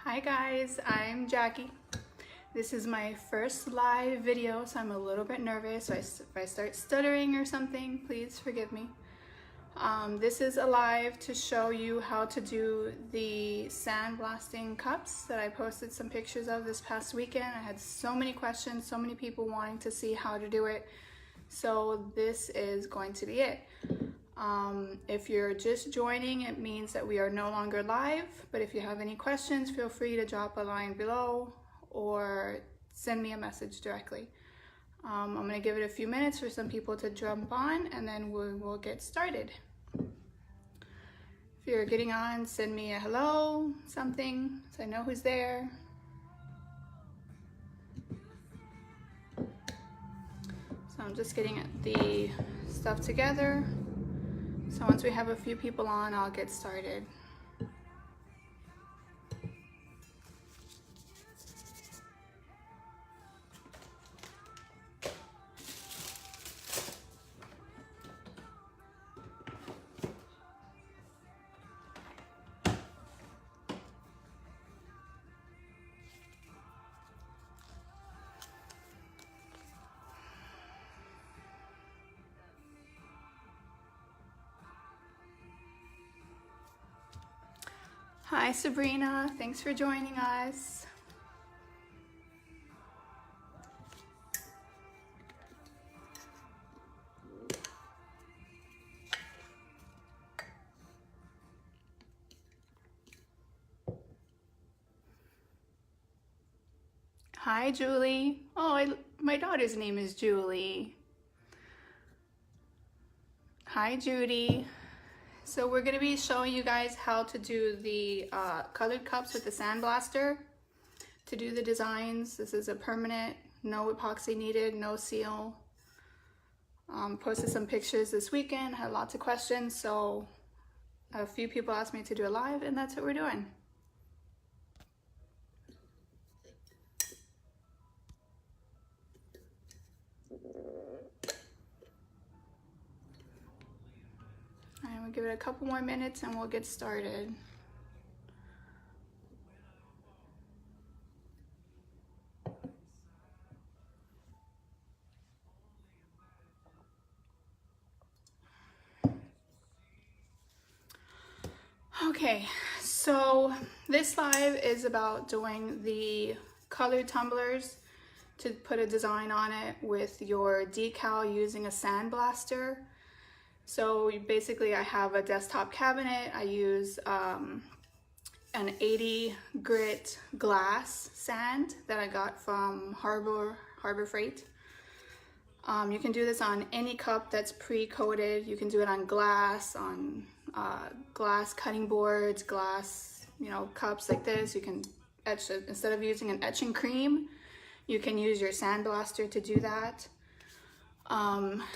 Hi guys, I'm Jackie. This is my first live video, so I'm a little bit nervous. So if I start stuttering or something, please forgive me. This is a live to show you how to do the sandblasting cups that I posted some pictures of this past weekend. I had so many questions, so many people wanting to see how to do it. So this is going to be it. If you're just joining, it means that we are no longer live, but if you have any questions, feel free to drop a line below or send me a message directly. I'm going to give it a few minutes for some people to jump on, and then we'll get started. If you're getting on, send me a hello, something, so I know who's there. So I'm just getting the stuff together. So once we have a few people on, I'll get started. Hi Sabrina, thanks for joining us. Hi Julie. Oh, my daughter's name is Julie. Hi Judy. So we're going to be showing you guys how to do the colored cups with the sandblaster. To do the designs, this is a permanent, no epoxy needed, no seal. Posted some pictures this weekend, had lots of questions, so a few people asked me to do a live, and that's what we're doing. And we'll give it a couple more minutes and we'll get started. Okay, so this live is about doing the colored tumblers to put a design on it with your decal using a sandblaster. So basically I have a desktop cabinet. I use an 80 grit glass sand that I got from Harbor Freight. You can do this on any cup that's pre-coated. You can do it on glass, on glass cutting boards, glass, cups like this. You can etch it. Instead of using an etching cream, you can use your sandblaster to do that.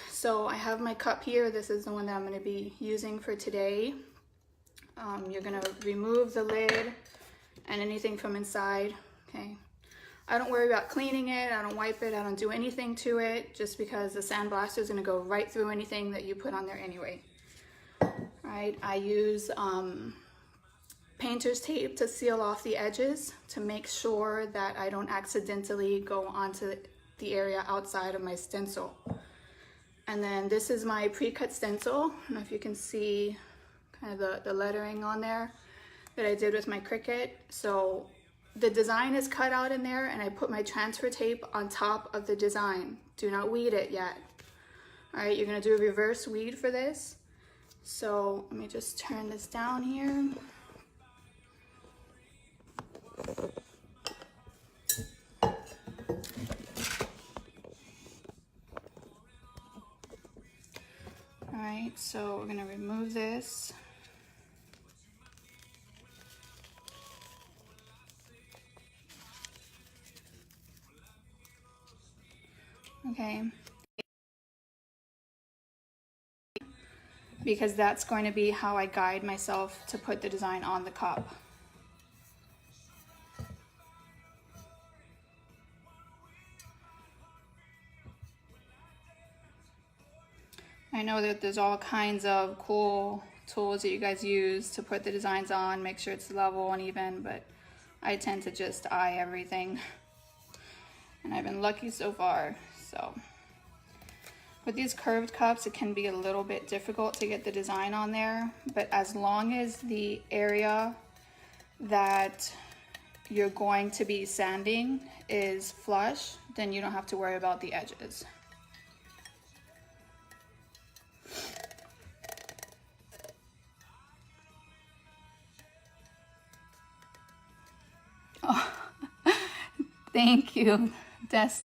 So I have my cup here. This is the one that I'm going to be using for today. You're going to remove the lid and anything from inside. Okay. I don't worry about cleaning it. I don't wipe it. I don't do anything to it, just because the sandblaster is going to go right through anything that you put on there anyway. Right. I use painter's tape to seal off the edges to make sure that I don't accidentally go onto the area outside of my stencil. And then this is my pre-cut stencil. I don't know if you can see kind of the lettering on there that I did with my Cricut. So the design is cut out in there, and I put my transfer tape on top of the design. Do not weed it yet. All right, you're gonna do a reverse weed for this. So let me just turn this down here. All right, so we're gonna remove this. Okay. Because that's going to be how I guide myself to put the design on the cup. I know that there's all kinds of cool tools that you guys use to put the designs on, make sure it's level and even, but I tend to just eye everything, and I've been lucky so far. So with these curved cups, it can be a little bit difficult to get the design on there, but as long as the area that you're going to be sanding is flush, then you don't have to worry about the edges. Oh, thank you, Destin.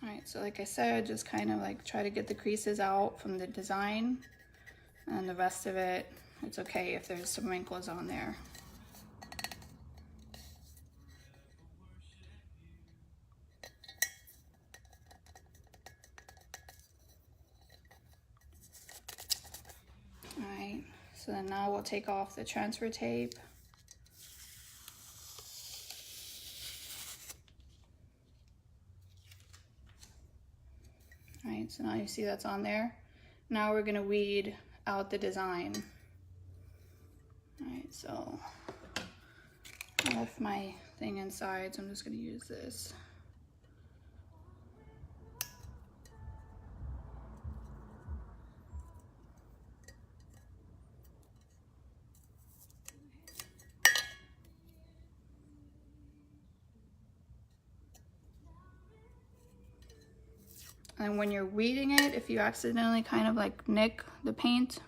Alright, so like I said, just kind of like try to get the creases out from the design, and the rest of it, it's okay if there's some wrinkles on there. Alright, so then now we'll take off the transfer tape. Alright, so now you see that's on there. Now we're gonna weed out the design. Alright, so I left my thing inside, so I'm just gonna use this. And when you're weeding it, if you accidentally kind of like nick the paint,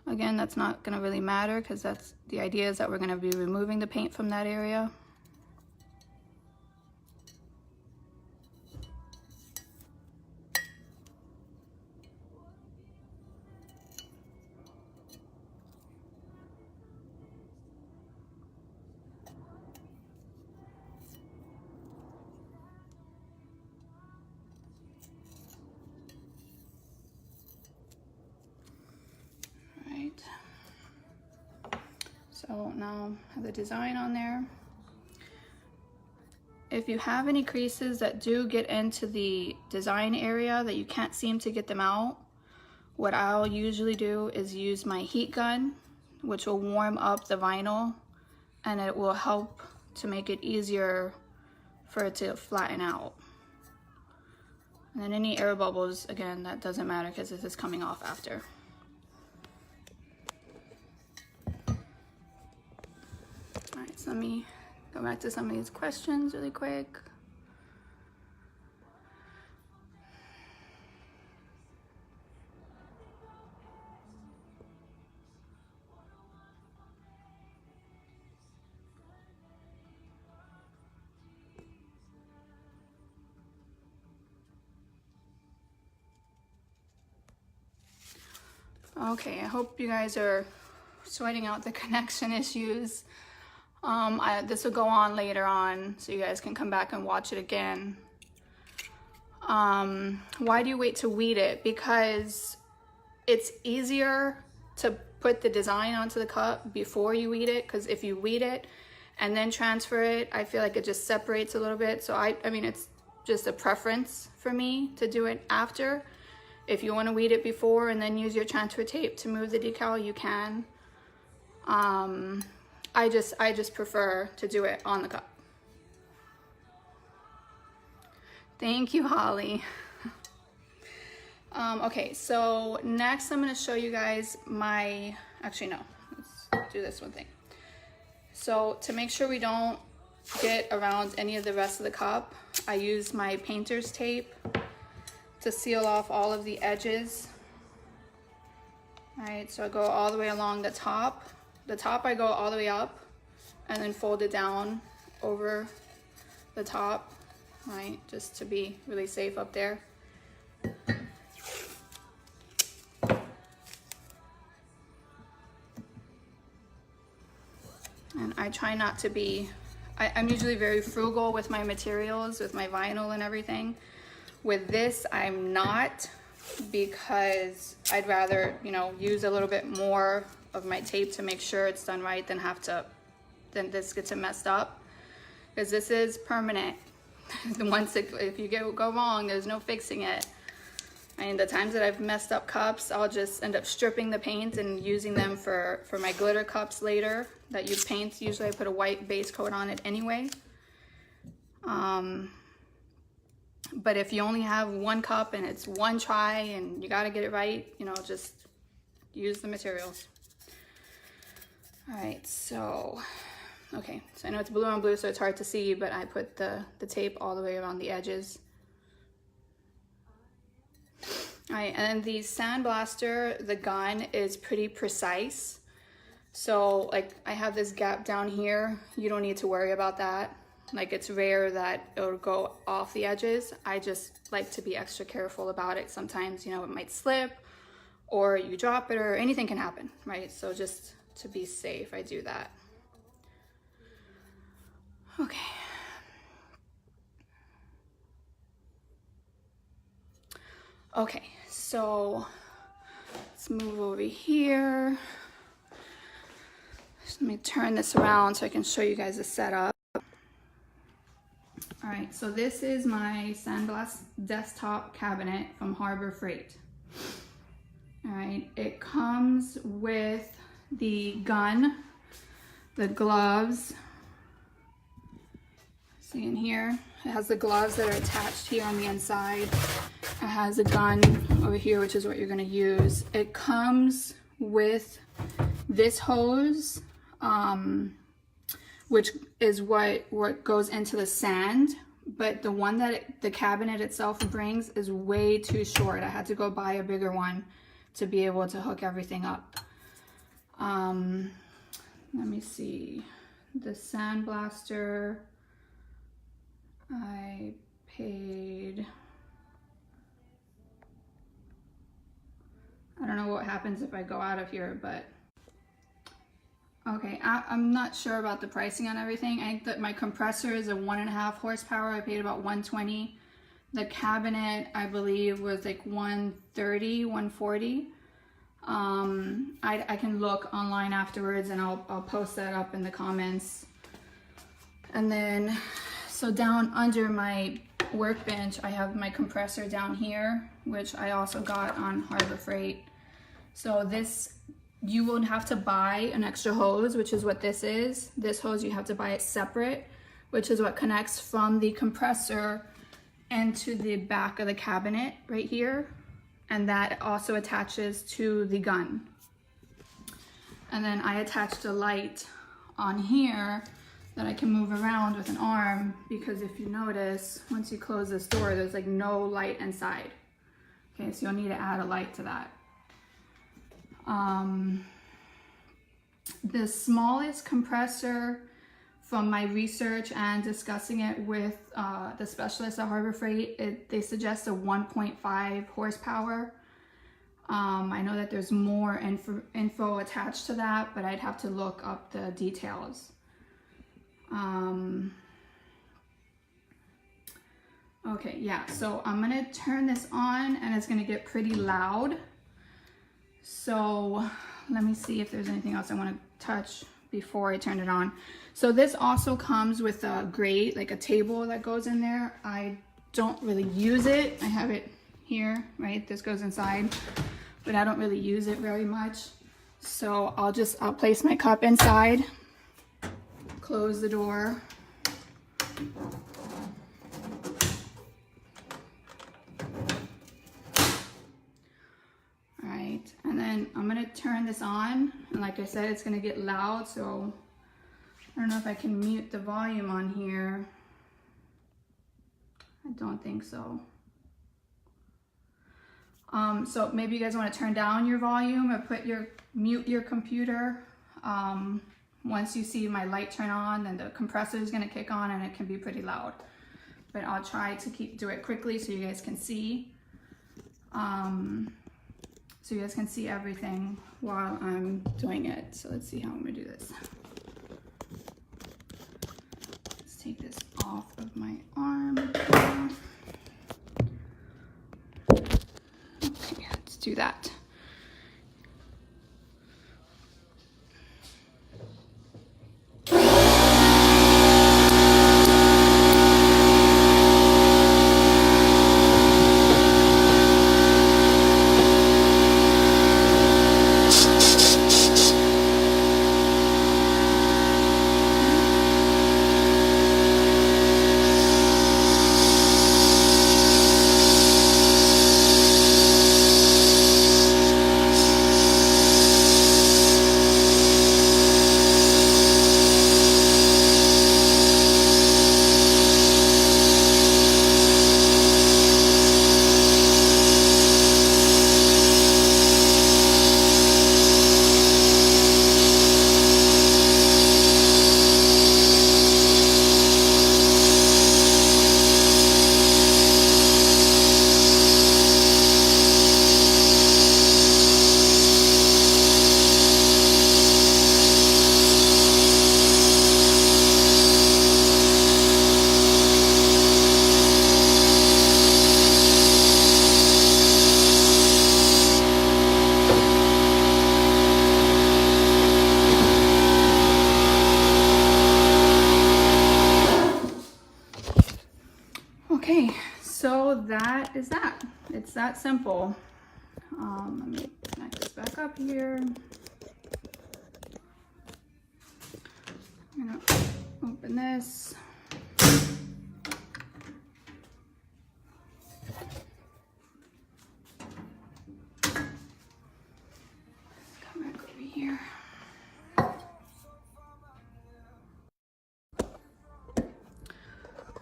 again, that's not gonna really matter, because that's the idea, is that we're gonna be removing the paint from that area. So now I have the design on there. If you have any creases that do get into the design area that you can't seem to get them out, what I'll usually do is use my heat gun, which will warm up the vinyl, and it will help to make it easier for it to flatten out. And then any air bubbles, again, that doesn't matter because this is coming off after. Alright, so let me go back to some of these questions really quick. Okay, I hope you guys are sorting out the connection issues. This will go on later on, so you guys can come back and watch it again. Why do you wait to weed it? Because it's easier to put the design onto the cup before you weed it, because if you weed it and then transfer it, I feel like it just separates a little bit. So I mean, it's just a preference for me to do it after. If you want to weed it before and then use your transfer tape to move the decal, you can. I just prefer to do it on the cup. Thank you, Holly. Okay, so next I'm going to show you guys my, actually no, let's do this one thing. So to make sure we don't get around any of the rest of the cup, I use my painter's tape to seal off all of the edges. All right, so I go all the way along the top. The top I go all the way up and then fold it down over the top, right? Just to be really safe up there. And I try not to be, I'm usually very frugal with my materials, with my vinyl and everything. With this, I'm not, because I'd rather, you know, use a little bit more of my tape to make sure it's done right than have to, then this gets it messed up. because this is permanent. Once if you go wrong, there's no fixing it. And the times that I've messed up cups, I'll just end up stripping the paint and using them for my glitter cups later that use paint. Usually I put a white base coat on it anyway. But if you only have one cup and it's one try and you gotta get it right, you know, just use the materials. All right, so, okay, so I know it's blue on blue, so it's hard to see, but I put the tape all the way around the edges. All right, and the sandblaster, the gun is pretty precise. So like I have this gap down here, you don't need to worry about that. Like it's rare that it'll go off the edges. I just like to be extra careful about it. Sometimes, you know, it might slip or you drop it or anything can happen, right? So just to be safe, I do that. Okay. Okay, so let's move over here. Just let me turn this around so I can show you guys the setup. All right, so this is my Sandblast desktop cabinet from Harbor Freight. All right, it comes with the gun, the gloves. See in here, it has the gloves that are attached here on the inside. It has a gun over here, which is what you're gonna use. It comes with this hose, which is what goes into the sand, but the one that the cabinet itself brings is way too short. I had to go buy a bigger one to be able to hook everything up. Let me see, the sandblaster, I paid, I don't know what happens if I go out of here, but okay, I'm not sure about the pricing on everything. I think that my compressor is a 1.5 horsepower. I paid about $120. The cabinet, I believe, was like $130, $140. I can look online afterwards and I'll post that up in the comments. And then, so down under my workbench, I have my compressor down here, which I also got on Harbor Freight. So this, you will have to buy an extra hose, which is what this is. This hose, you have to buy it separate, which is what connects from the compressor into the back of the cabinet right here. And that also attaches to the gun. And then I attached a light on here that I can move around with an arm, because if you notice, once you close this door, there's like no light inside. Okay, so you'll need to add a light to that. The smallest compressor from my research and discussing it with the specialist at Harbor Freight, they suggest a 1.5 horsepower. I know that there's more info attached to that, but I'd have to look up the details. Okay, yeah, so I'm gonna turn this on and it's gonna get pretty loud. So let me see if there's anything else I want to touch before I turn it on. So this also comes with a grate, like a table that goes in there. I don't really use it. I have it here, right? This goes inside, but I don't really use it very much. So I'll place my cup inside, close the door. And then I'm gonna turn this on, and like I said, it's gonna get loud, so I don't know if I can mute the volume on here. I don't think so. So maybe you guys want to turn down your volume or mute your computer. Once you see my light turn on, then the compressor is gonna kick on and it can be pretty loud. But I'll try to do it quickly so you guys can see. So you guys can see everything while I'm doing it. So let's see how I'm gonna do this. Let's take this off of my arm. Okay, let's do that. so that is that. It's that simple. Let me connect this back up here. I'm gonna open this. Come back over here.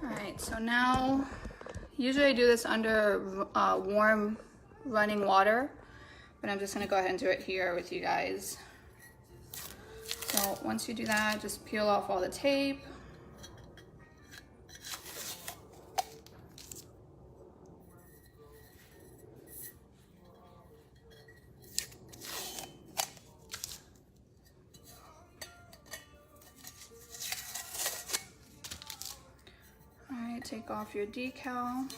Alright, so now, usually I do this under warm running water, but I'm just gonna go ahead and do it here with you guys. So once you do that, just peel off all the tape. All right, take off your decal.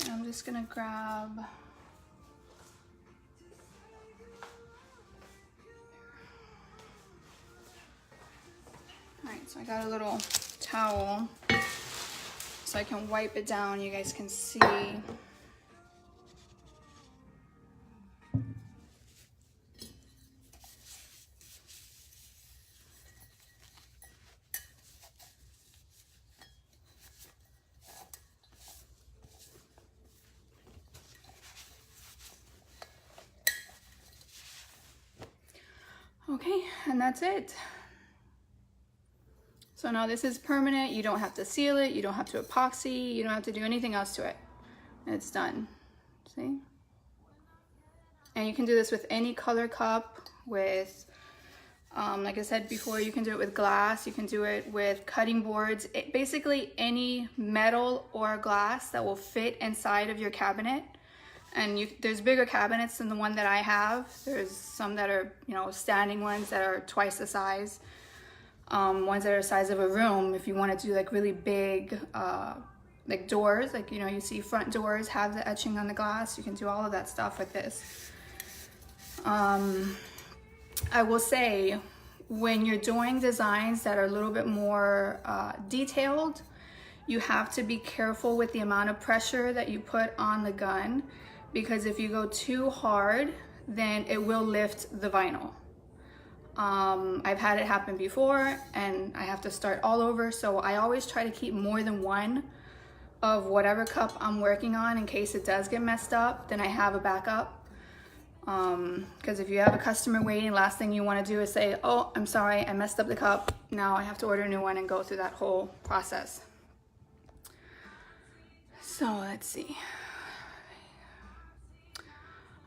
I'm just gonna grab Alright, so I got a little towel so I can wipe it down. You guys can see. Okay, and that's it. So now this is permanent. You don't have to seal it. You don't have to epoxy. You don't have to do anything else to it. It's done. See? And you can do this with any color cup, with, like I said before, you can do it with glass. You can do it with cutting boards. Basically any metal or glass that will fit inside of your cabinet. And there's bigger cabinets than the one that I have. There's some that are, you know, standing ones that are twice the size. Ones that are the size of a room. If you want to do like really big, like doors, like, you know, you see front doors have the etching on the glass. You can do all of that stuff with this. I will say, when you're doing designs that are a little bit more detailed, you have to be careful with the amount of pressure that you put on the gun. Because if you go too hard, then it will lift the vinyl. I've had it happen before and I have to start all over. So I always try to keep more than one of whatever cup I'm working on in case it does get messed up, then I have a backup. Because if you have a customer waiting, last thing you want to do is say, oh, I'm sorry, I messed up the cup. Now I have to order a new one and go through that whole process. So let's see.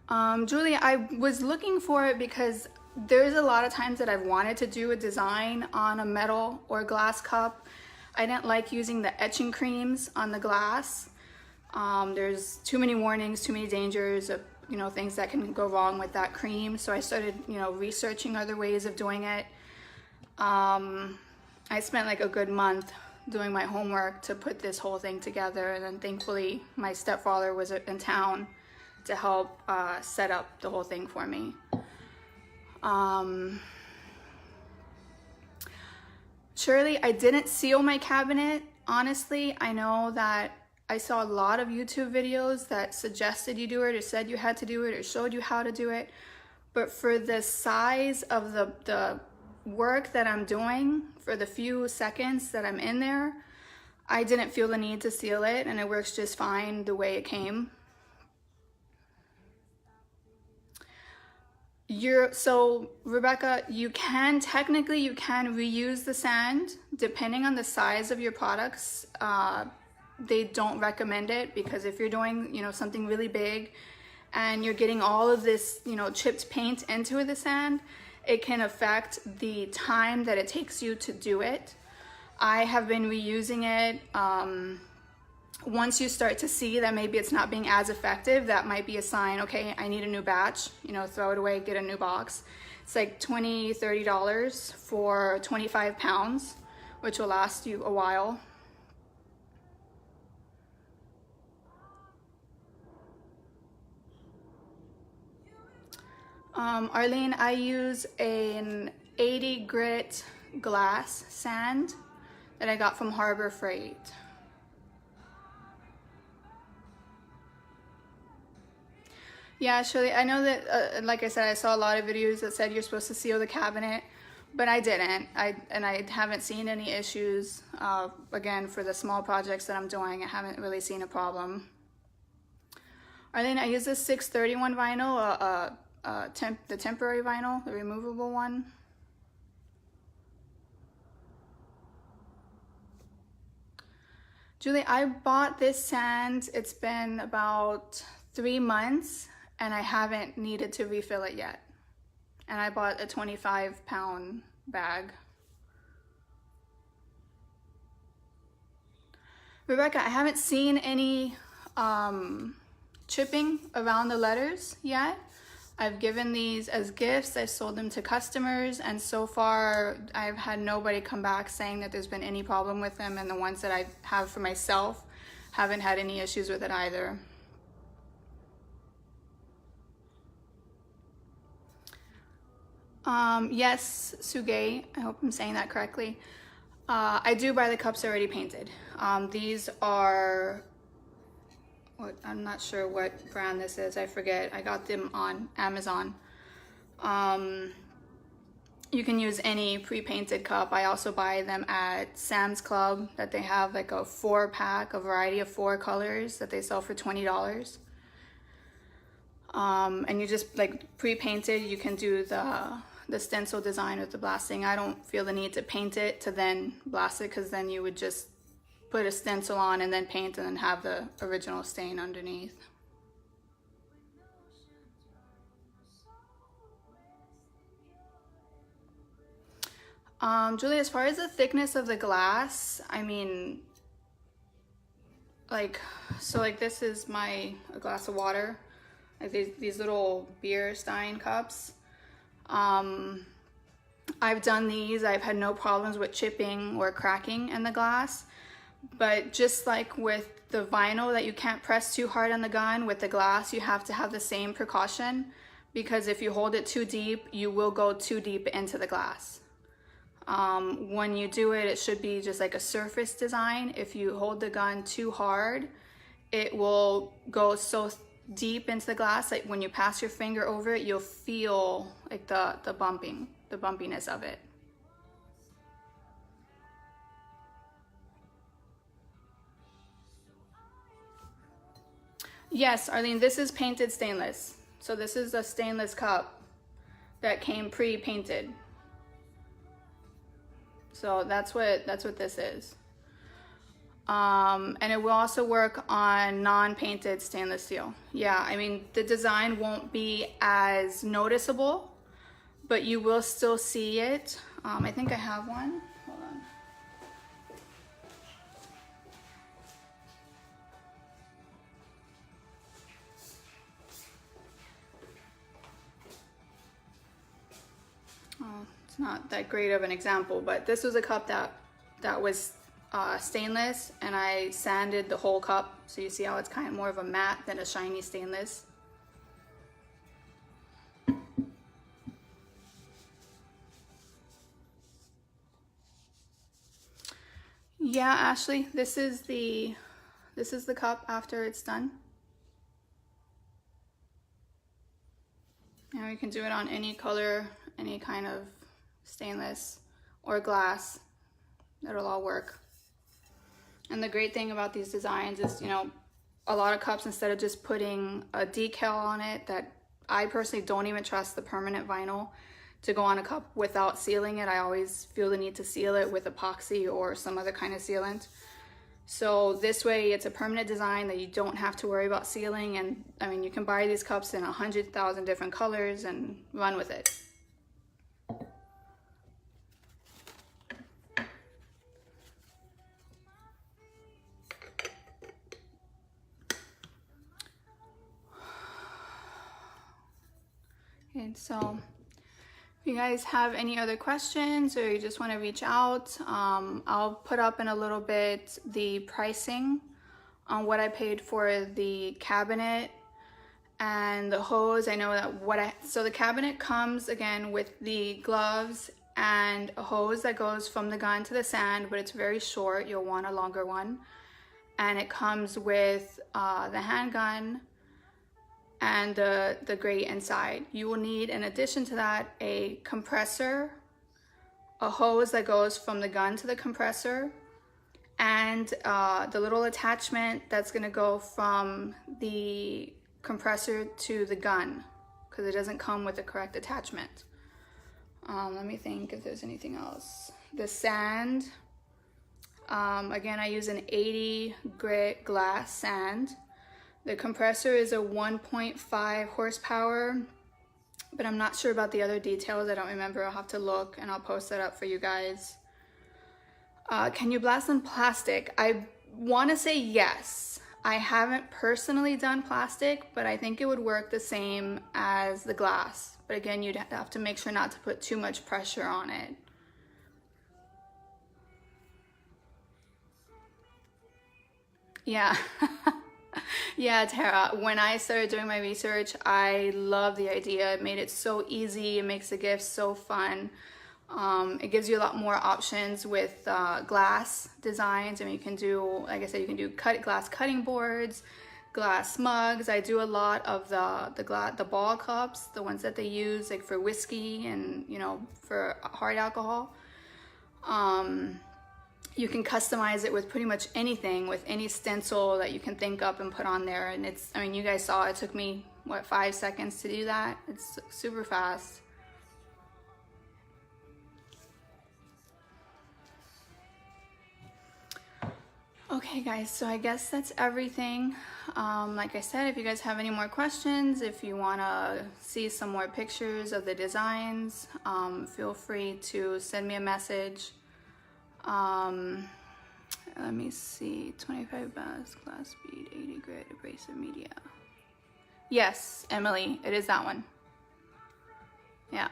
Julie, I was looking for it because there's a lot of times that I've wanted to do a design on a metal or glass cup. I didn't like using the etching creams on the glass. There's too many warnings, too many dangers of, you know, things that can go wrong with that cream. So I started, you know, researching other ways of doing it. I spent like a good month doing my homework to put this whole thing together. And then thankfully my stepfather was in town to help set up the whole thing for me. Shirley, I didn't seal my cabinet. Honestly, I know that I saw a lot of YouTube videos that suggested you do it or said you had to do it or showed you how to do it. But for the size of the work that I'm doing, for the few seconds that I'm in there, I didn't feel the need to seal it, and it works just fine the way it came. So Rebecca, you can reuse the sand depending on the size of your products. They don't recommend it because if you're doing, you know, something really big and you're getting all of this, you know, chipped paint into the sand, it can affect the time that it takes you to do it. I have been reusing it. Once you start to see that maybe it's not being as effective, that might be a sign, okay, I need a new batch, you know, throw it away, get a new box. It's like $20, $30 for 25 pounds, which will last you a while. Arlene, I use an 80 grit glass sand that I got from Harbor Freight. Yeah, Shirley, I know that, like I said, I saw a lot of videos that said you're supposed to seal the cabinet, but I didn't. I haven't seen any issues. Again, for the small projects that I'm doing, I haven't really seen a problem. Arlene, I use this 631 vinyl, the temporary vinyl, the removable one. Julie, I bought this sand, it's been about 3 months, and I haven't needed to refill it yet. And I bought a 25-pound bag. Rebecca, I haven't seen any chipping around the letters yet. I've given these as gifts, I've sold them to customers, and so far I've had nobody come back saying that there's been any problem with them, and the ones that I have for myself haven't had any issues with it either. Yes, Sugei, I hope I'm saying that correctly. I do buy the cups already painted. These are, I'm not sure what brand this is, I forget. I got them on Amazon. You can use any pre-painted cup. I also buy them at Sam's Club, that they have like a 4-pack, a variety of 4 colors that they sell for $20. And you just like pre-painted, you can do the stencil design with the blasting. I don't feel the need to paint it to then blast it, because then you would just put a stencil on and then paint and then have the original stain underneath. Julie, as far as the thickness of the glass, I mean, like, so like this is a glass of water, like these little beer stein cups. I've done these, I've had no problems with chipping or cracking in the glass, but just like with the vinyl that you can't press too hard on the gun, with the glass you have to have the same precaution, because if you hold it too deep, you will go too deep into the glass. When you do it, it should be just like a surface design. If you hold the gun too hard, it will go so deep into the glass, like when you pass your finger over it, you'll feel like the bumpiness of it. Yes, Arlene, this is painted stainless. So this is a stainless cup that came pre-painted. So that's what this is. And it will also work on non-painted stainless steel. Yeah, I mean, the design won't be as noticeable, but you will still see it. I think I have one. Hold on. Oh, it's not that great of an example, but this was a cup that was stainless, and I sanded the whole cup, so you see how it's kind of more of a matte than a shiny stainless. Yeah, Ashley, this is the cup after it's done. Now you can do it on any color, any kind of stainless or glass. It'll all work. And the great thing about these designs is, you know, a lot of cups, instead of just putting a decal on it, that I personally don't even trust the permanent vinyl to go on a cup without sealing it. I always feel the need to seal it with epoxy or some other kind of sealant. So this way it's a permanent design that you don't have to worry about sealing. And I mean, you can buy these cups in 100,000 different colors and run with it. Okay, so if you guys have any other questions or you just want to reach out, I'll put up in a little bit the pricing on what I paid for the cabinet And the hose, I know that so the cabinet comes again with the gloves and a hose that goes from the gun to the sand, but it's very short. You'll want a longer one. And it comes with the handgun and the grate inside. You will need, in addition to that, a compressor, a hose that goes from the gun to the compressor, and the little attachment that's gonna go from the compressor to the gun, because it doesn't come with the correct attachment. Let me think if there's anything else. The sand, again, I use an 80 grit glass sand. The compressor is a 1.5 horsepower, but I'm not sure about the other details. I don't remember. I'll have to look and I'll post that up for you guys. Can you blast on plastic? I want to say yes. I haven't personally done plastic, but I think it would work the same as the glass. But again, you'd have to make sure not to put too much pressure on it. Yeah. Yeah, Tara, when I started doing my research, I love the idea. It made it so easy. It makes the gift so fun. It gives you a lot more options with glass designs. I mean, you can do, like I said, you can do glass cutting boards, glass mugs. I do a lot of the ball cups, the ones that they use like for whiskey and, you know, for hard alcohol. You can customize it with pretty much anything, with any stencil that you can think up and put on there. And it's, I mean, you guys saw it took me, what, 5 seconds to do that? It's super fast. Okay guys, so I guess that's everything. Like I said, if you guys have any more questions, if you want to see some more pictures of the designs, feel free to send me a message. Let me see, 25 bass, glass bead, 80 grit, abrasive media. Yes, Emily, it is that one. Yeah.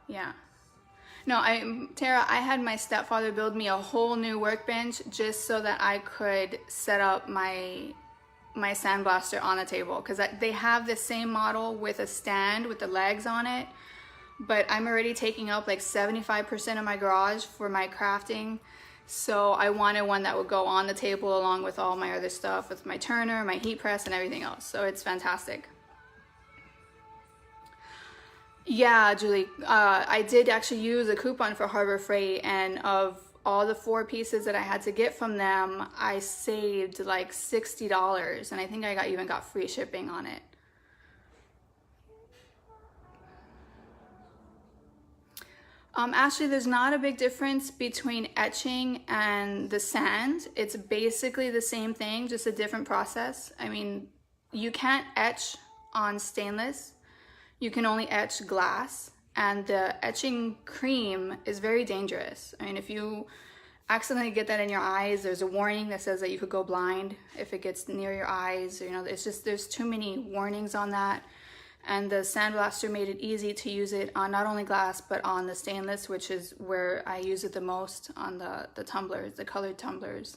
Yeah. No, Tara, I had my stepfather build me a whole new workbench just so that I could set up my sandblaster on the table, because they have the same model with a stand with the legs on it, but I'm already taking up like 75% of my garage for my crafting, so I wanted one that would go on the table along with all my other stuff, with my turner, my heat press, and everything else. So it's fantastic. Yeah, Julie, I did actually use a coupon for Harbor Freight, and of all the 4 pieces that I had to get from them, I saved like $60, and I think I even got free shipping on it. Actually, there's not a big difference between etching and the sand. It's basically the same thing, just a different process. I mean, you can't etch on stainless. You can only etch glass, and the etching cream is very dangerous. I mean, if you accidentally get that in your eyes, there's a warning that says that you could go blind if it gets near your eyes. You know, it's just, there's too many warnings on that. And the sandblaster made it easy to use it on not only glass, but on the stainless, which is where I use it the most, on the tumblers, the colored tumblers.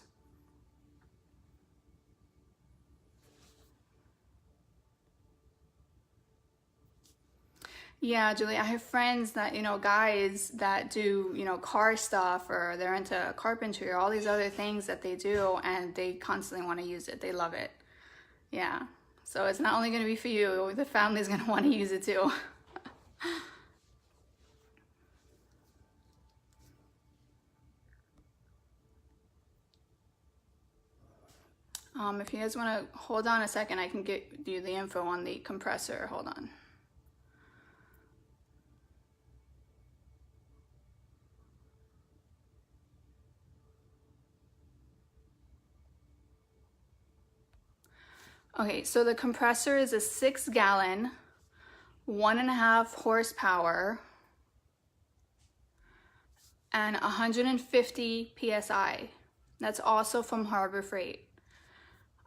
Yeah, Julie, I have friends that, you know, guys that do, you know, car stuff, or they're into carpentry or all these other things that they do, and they constantly want to use it. They love it. Yeah. So it's not only going to be for you, the family's going to want to use it too. If you guys want to hold on a second, I can get you the info on the compressor. Hold on. Okay, so the compressor is a 6-gallon, 1.5 horsepower, and 150 PSI. That's also from Harbor Freight.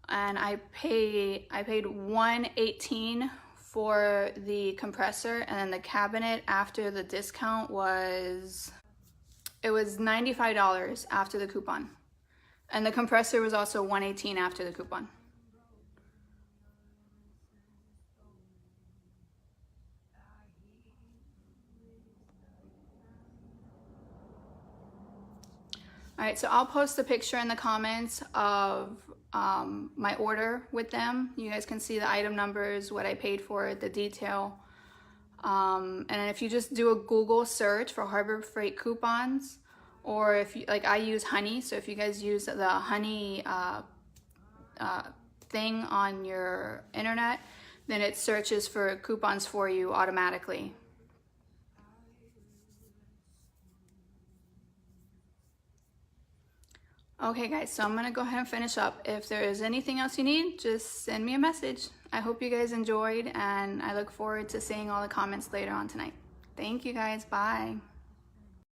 And I paid $118 for the compressor, and then the cabinet after the discount was $95 after the coupon. And the compressor was also $118 after the coupon. All right, so I'll post a picture in the comments of my order with them. You guys can see the item numbers, what I paid for it, the detail. And if you just do a Google search for Harbor Freight coupons, or if you, like I use Honey, so if you guys use the Honey thing on your internet, then it searches for coupons for you automatically. Okay guys, so I'm gonna go ahead and finish up. If there is anything else you need, just send me a message. I hope you guys enjoyed, and I look forward to seeing all the comments later on tonight. Thank you guys, bye.